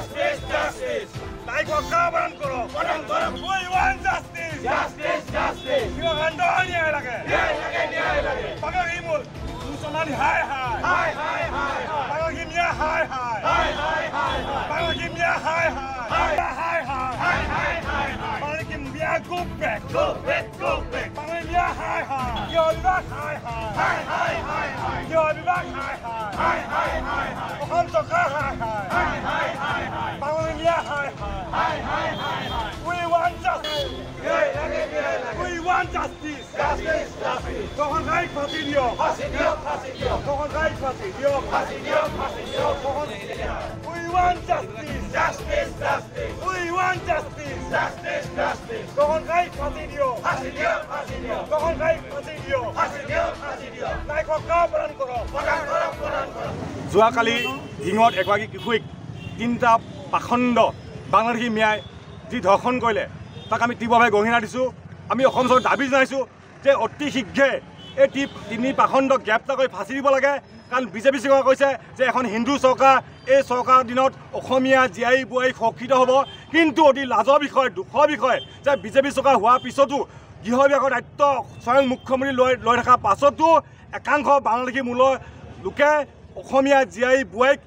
Justice, justice. Naik wakar baran koro. Baran koro. We want justice. Justice, justice. Kita kandang ni lagi. Nyai lagi. Pakai imul. Musamani hai hai. Hai, hai, hai, hai. Pakai kimia hai hai. Hai, hai, hai, hai. Pakai kimia hai hai. Hai. Hai hai. Hai, hai, hai, hai. Pakai kimia go back. Go back, go back. Pakai kimia hai hai. Yo be back hai hai. Hai, hai, hai, hai. Yo be back hai hai. Hai, hai, hai, hai. Okan toka hai hai. Hai, hai, hai, hai. Pakai kimia hai hai. Hai, hai, hai, hai. We want justice. Nyai lagi. We want justice. Justice, justice. Tohan kai patilio. Pasilio, pasilio. Tohan kai patilio. Pasilio, pasilio. We want justice. Justice, justice. We want justice. Justice, justice. Tohan kai patilio. Pasilio, pasilio. Tohan kai patilio. Pasilio, pasilio. Naik wakar baran koro. Baran koro, baran koro. যোৱাকালি হিঙত এগৰাকী কিশোৰীক তিনিটা পাখণ্ড বাংলাদেশী মিয়াই যি ধৰ্ষণ কৰিলে তাক আমি তীব্ৰভাৱে গৰিহণা দিছোঁ। আমি অসম চৰকাৰক দাবী জনাইছোঁ যে অতি শীঘ্ৰে এই তিনি পাখণ্ডক গ্ৰেপ্তাৰ কৰি ফাঁচি দিব লাগে। কাৰণ বিজেপি চৰকাৰে কৈছে যে এখন হিন্দু চৰকাৰ, এই চৰকাৰৰ দিনত অসমীয়া জীয়াই বোৱাৰী সুৰক্ষিত হ'ব। কিন্তু অতি লাজৰ বিষয়, দুখৰ বিষয় যে বিজেপি চৰকাৰ হোৱাৰ পিছতো গৃহ বিভাগৰ দায়িত্ব স্বয়ং মুখ্যমন্ত্ৰী লৈ থকাৰ পাছতো একাংশ বাংলাদেশী মূলৰ লোকে অসমীয়া জীয়াই বোৱাৰীক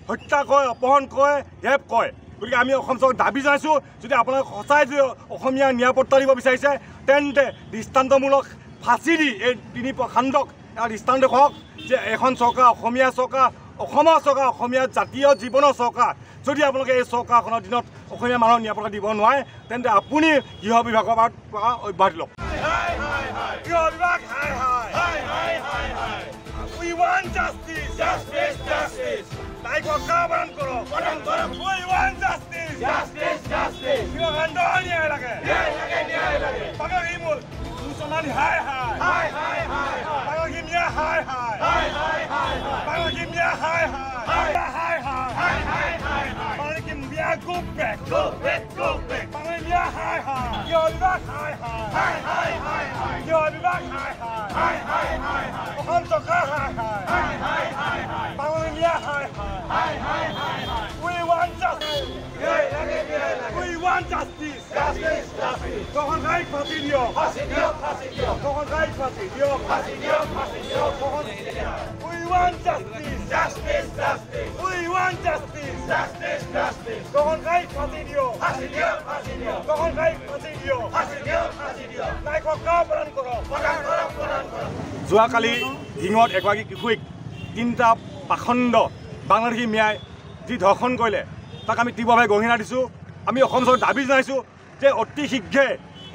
হত্যা কৰে, অপহৰণ কৰে, ৰেপ কৰে। গতিকে আমি অসম চৰকাৰক দাবী জনাইছোঁ যদি আপোনালোকে সঁচাই যদি অসমীয়া নিৰাপত্তা দিব বিচাৰিছে তেন্তে দৃষ্টান্তমূলক ফাঁচি দি এই তিনি পাখণ্ডক এটা দৃষ্টান্ত দেখুৱাওক যে এখন চৰকাৰ, অসমীয়া চৰকাৰ, অসমৰ চৰকাৰ, অসমীয়া জাতীয় জীৱনৰ চৰকাৰ, যদি আপোনালোকে এই চৰকাৰখনৰ দিনত অসমীয়া মানুহৰ নিৰাপত্তা দিব নোৱাৰে তেন্তে আপুনি গৃহ বিভাগৰ পৰা অব্যাহতি লওক। গৃহ বিভাগ হাই হাই। We want justice. Justice, justice. Naik wakar baran koro. Baran koro. We want justice. Justice, justice. Kita kandang ni lagi. Nyai lagi. Pakai imul. Musamani hai hai. Hai, hai, hai, hai. Pakai kimia hai hai. Hai, hai, hai, hai. Pakai kimia hai hai. Hai. Hai hai. Hai, hai, hai, hai. Pakai kimia go back. Go back, go back. Pakai kimia hai hai. Yo be back hai hai. Hai, hai, hai, hai. Yo be back hai hai. Hai, hai, hai, hai. Okan toka hai hai. Hai, hai, hai, hai. Pakai kimia hai hai. Hai, hai, hai, hai. We want justice. Nyai lagi. We want justice. Justice, justice. Tohan kai patilio. Pasilio, pasilio. Tohan kai patilio. Pasilio, pasilio. We want justice. Justice, justice. We want justice. Justice, justice. Tohan kai patilio. Pasilio, pasilio. Tohan kai patilio. Pasilio, pasilio. Naik wakar baran koro. Baran koro, baran koro. যোৱাকালি হিঙত এগৰাকী কিশোৰীক তিনিটা পাখণ্ড বাংলাদেশী মিয়াই যি ধৰ্ষণ কৰিলে তাক আমি তীব্ৰভাৱে গৰিহণা দিছোঁ। আমি অসম চৰকাৰক দাবী জনাইছোঁ যে অতি শীঘ্ৰে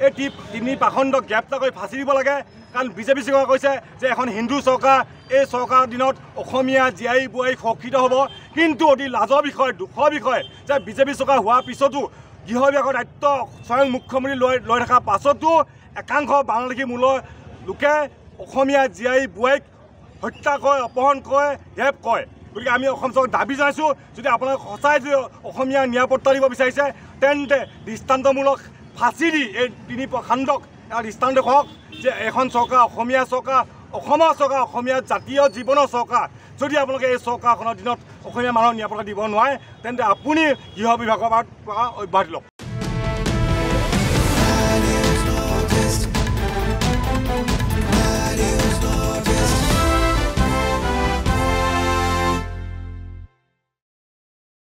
এই তিনি পাখণ্ডক গ্ৰেপ্তাৰ কৰি ফাঁচি দিব লাগে। কাৰণ বিজেপি চৰকাৰে কৈছে যে এখন হিন্দু চৰকাৰ, এই চৰকাৰৰ দিনত অসমীয়া জীয়াই বোৱাৰী সুৰক্ষিত হ'ব। কিন্তু অতি লাজৰ বিষয়, দুখৰ বিষয় যে বিজেপি চৰকাৰ হোৱাৰ পিছতো গৃহ বিভাগৰ দায়িত্ব স্বয়ং মুখ্যমন্ত্ৰী লৈ থকাৰ পাছতো একাংশ বাংলাদেশী মূলৰ লোকে অসমীয়া জীয়াই বোৱাৰীক হত্যা কৰে, অপহৰণ কৰে, ৰেপ কৰে। গতিকে আমি অসম চৰকাৰক দাবী জনাইছোঁ যদি আপোনালোকে সঁচাই যদি অসমীয়া নিৰাপত্তা দিব বিচাৰিছে তেন্তে দৃষ্টান্তমূলক ফাঁচি দি এই তিনি পাখণ্ডক এটা দৃষ্টান্ত দেখুৱাওক যে এখন চৰকাৰ, অসমীয়া চৰকাৰ, অসমৰ চৰকাৰ, অসমীয়া জাতীয় জীৱনৰ চৰকাৰ, যদি আপোনালোকে এই চৰকাৰখনৰ দিনত অসমীয়া মানুহৰ নিৰাপত্তা দিব নোৱাৰে তেন্তে আপুনি গৃহ বিভাগৰ পৰা অব্যাহতি লওক।